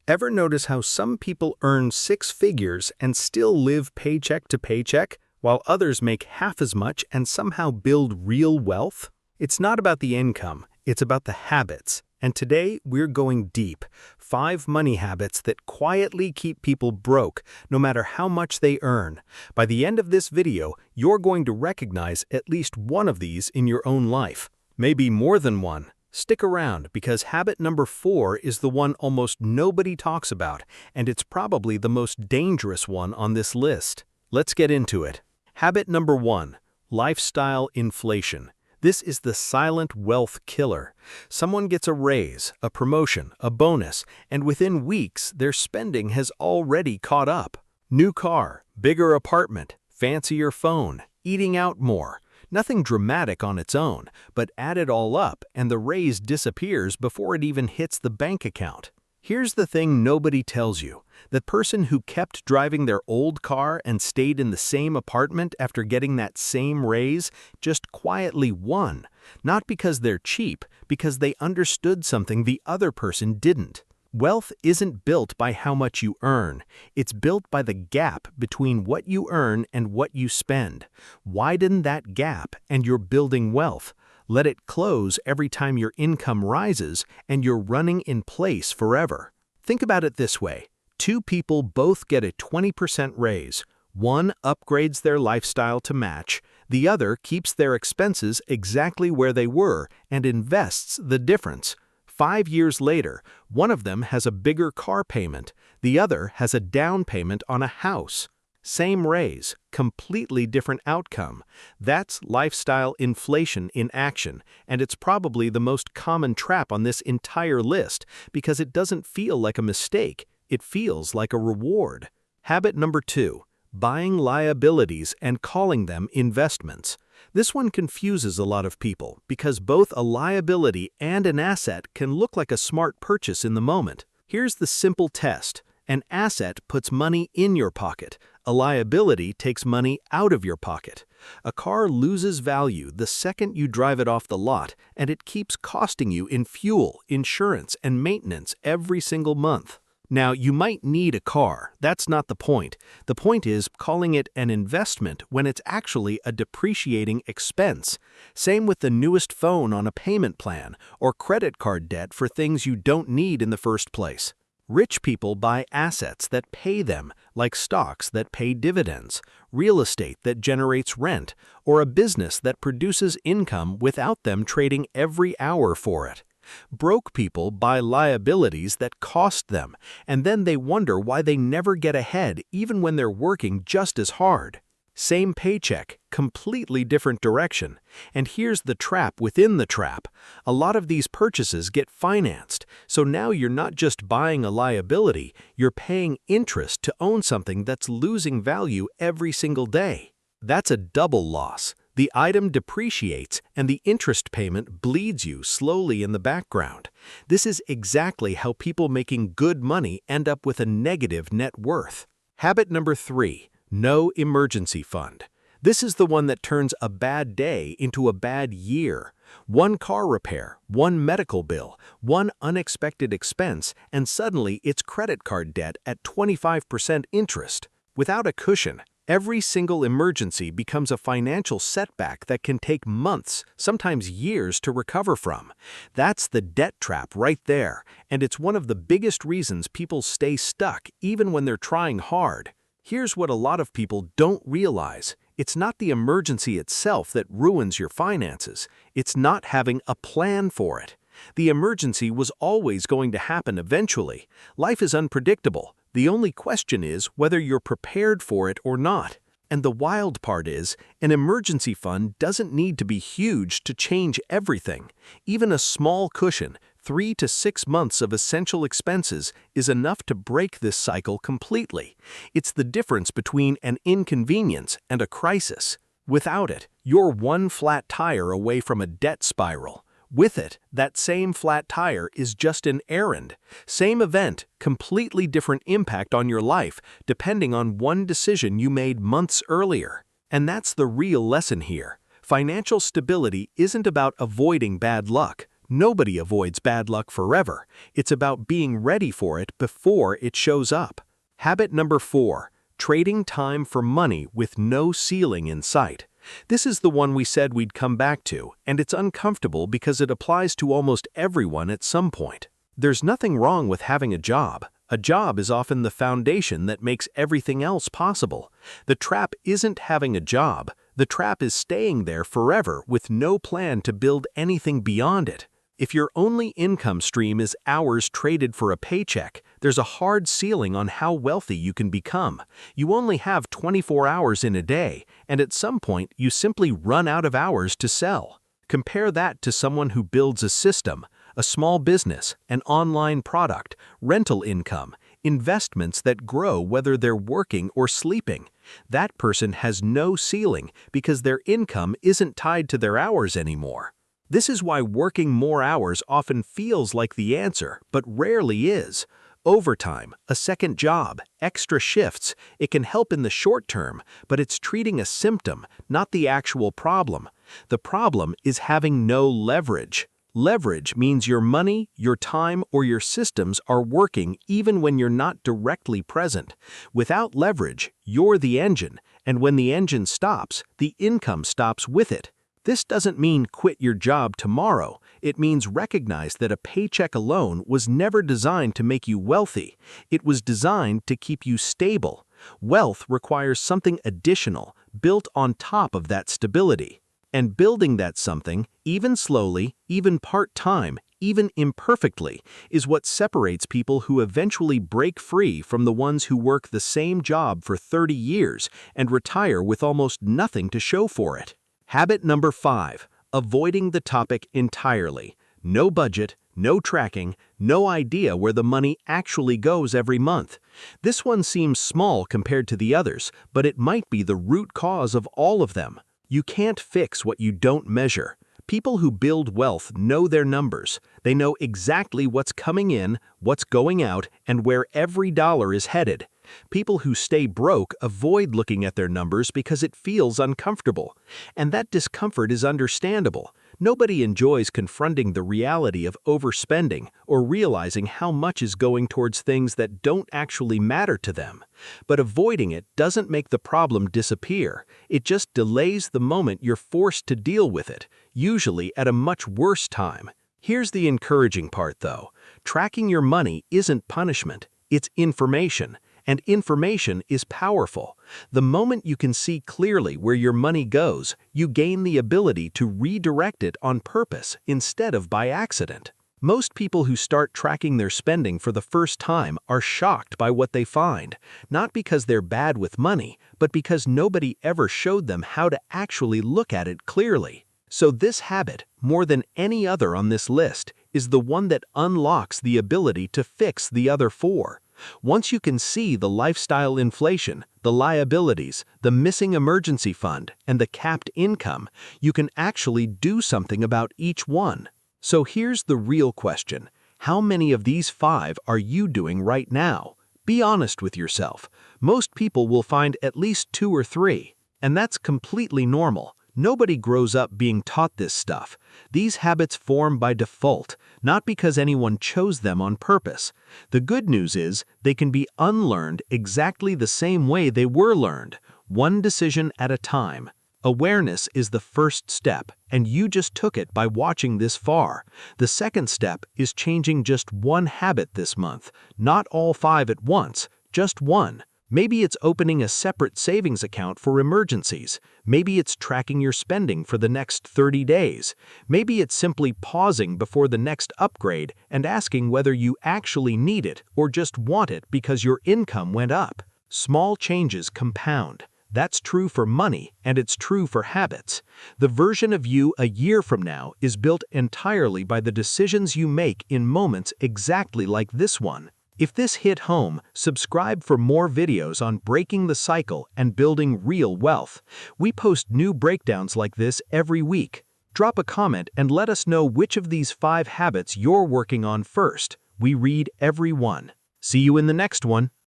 Ever notice how some people earn six figures and still live paycheck to paycheck, while others make half as much and somehow build real wealth? It's not about the income, it's about the habits. And today, we're going deep. 5 money habits that quietly keep people broke, no matter how much they earn. By the end of this video, you're going to recognize at least one of these in your own life. Maybe more than one. Stick around, because habit number 4 is the one almost nobody talks about, and it's probably the most dangerous one on this list. Let's get into it. Habit number 1. Lifestyle inflation. This is the silent wealth killer. Someone gets a raise, a promotion, a bonus, and within weeks, their spending has already caught up. New car, bigger apartment, fancier phone, eating out more. Nothing dramatic on its own, but add it all up and the raise disappears before it even hits the bank account. Here's the thing nobody tells you. The person who kept driving their old car and stayed in the same apartment after getting that same raise just quietly won. Not because they're cheap, because they understood something the other person didn't. Wealth isn't built by how much you earn. It's built by the gap between what you earn and what you spend. Widen that gap and you're building wealth. Let it close every time your income rises and you're running in place forever. Think about it this way. 2 people both get a 20% raise. One upgrades their lifestyle to match. The other keeps their expenses exactly where they were and invests the difference. 5 years later, one of them has a bigger car payment, the other has a down payment on a house. Same raise, completely different outcome. That's lifestyle inflation in action, and it's probably the most common trap on this entire list because it doesn't feel like a mistake, it feels like a reward. Habit number 2. Buying liabilities and calling them investments. This one confuses a lot of people because both a liability and an asset can look like a smart purchase in the moment. Here's the simple test. An asset puts money in your pocket. A liability takes money out of your pocket. A car loses value the second you drive it off the lot, and it keeps costing you in fuel, insurance, and maintenance every single month. Now, you might need a car. That's not the point. The point is calling it an investment when it's actually a depreciating expense. Same with the newest phone on a payment plan or credit card debt for things you don't need in the first place. Rich people buy assets that pay them, like stocks that pay dividends, real estate that generates rent, or a business that produces income without them trading every hour for it. Broke people buy liabilities that cost them, and then they wonder why they never get ahead even when they're working just as hard. Same paycheck, completely different direction. And here's the trap within the trap. A lot of these purchases get financed, so now you're not just buying a liability, you're paying interest to own something that's losing value every single day. That's a double loss. The item depreciates and the interest payment bleeds you slowly in the background. This is exactly how people making good money end up with a negative net worth. Habit number 3. No emergency fund. This is the one that turns a bad day into a bad year. One car repair, one medical bill, one unexpected expense, and suddenly it's credit card debt at 25% interest. Without a cushion, every single emergency becomes a financial setback that can take months, sometimes years to recover from. That's the debt trap right there, and it's one of the biggest reasons people stay stuck even when they're trying hard. Here's what a lot of people don't realize. It's not the emergency itself that ruins your finances. It's not having a plan for it. The emergency was always going to happen eventually. Life is unpredictable. The only question is whether you're prepared for it or not. And the wild part is, an emergency fund doesn't need to be huge to change everything. Even a small cushion, 3 to 6 months of essential expenses, is enough to break this cycle completely. It's the difference between an inconvenience and a crisis. Without it, you're one flat tire away from a debt spiral. With it, that same flat tire is just an errand. Same event, completely different impact on your life, depending on one decision you made months earlier. And that's the real lesson here. Financial stability isn't about avoiding bad luck. Nobody avoids bad luck forever. It's about being ready for it before it shows up. Habit number 4, trading time for money with no ceiling in sight. This is the one we said we'd come back to, and it's uncomfortable because it applies to almost everyone at some point. There's nothing wrong with having a job. A job is often the foundation that makes everything else possible. The trap isn't having a job. The trap is staying there forever with no plan to build anything beyond it. If your only income stream is hours traded for a paycheck, there's a hard ceiling on how wealthy you can become. You only have 24 hours in a day, and at some point you simply run out of hours to sell. Compare that to someone who builds a system, a small business, an online product, rental income, investments that grow whether they're working or sleeping. That person has no ceiling because their income isn't tied to their hours anymore. This is why working more hours often feels like the answer, but rarely is. Overtime, a second job, extra shifts, it can help in the short term, but it's treating a symptom, not the actual problem. The problem is having no leverage. Leverage means your money, your time, or your systems are working even when you're not directly present. Without leverage, you're the engine, and when the engine stops, the income stops with it. This doesn't mean quit your job tomorrow. It means recognize that a paycheck alone was never designed to make you wealthy. It was designed to keep you stable. Wealth requires something additional, built on top of that stability. And building that something, even slowly, even part-time, even imperfectly, is what separates people who eventually break free from the ones who work the same job for 30 years and retire with almost nothing to show for it. Habit number 5, avoiding the topic entirely. No budget, no tracking, no idea where the money actually goes every month. This one seems small compared to the others, but it might be the root cause of all of them. You can't fix what you don't measure. People who build wealth know their numbers. They know exactly what's coming in, what's going out, and where every dollar is headed. People who stay broke avoid looking at their numbers because it feels uncomfortable. And that discomfort is understandable. Nobody enjoys confronting the reality of overspending or realizing how much is going towards things that don't actually matter to them. But avoiding it doesn't make the problem disappear. It just delays the moment you're forced to deal with it, usually at a much worse time. Here's the encouraging part, though. Tracking your money isn't punishment, it's information. And information is powerful. The moment you can see clearly where your money goes, you gain the ability to redirect it on purpose instead of by accident. Most people who start tracking their spending for the first time are shocked by what they find, not because they're bad with money, but because nobody ever showed them how to actually look at it clearly. So this habit, more than any other on this list, is the one that unlocks the ability to fix the other 4. Once you can see the lifestyle inflation, the liabilities, the missing emergency fund, and the capped income, you can actually do something about each one. So here's the real question. How many of these 5 are you doing right now? Be honest with yourself. Most people will find at least 2 or 3, and that's completely normal. Nobody grows up being taught this stuff. These habits form by default, not because anyone chose them on purpose. The good news is they can be unlearned exactly the same way they were learned, one decision at a time. Awareness is the first step, and you just took it by watching this far. The second step is changing just one habit this month, not all 5 at once, just one. Maybe it's opening a separate savings account for emergencies. Maybe it's tracking your spending for the next 30 days. Maybe it's simply pausing before the next upgrade and asking whether you actually need it or just want it because your income went up. Small changes compound. That's true for money, and it's true for habits. The version of you a year from now is built entirely by the decisions you make in moments exactly like this one. If this hit home, subscribe for more videos on breaking the cycle and building real wealth. We post new breakdowns like this every week. Drop a comment and let us know which of these 5 habits you're working on first. We read every one. See you in the next one.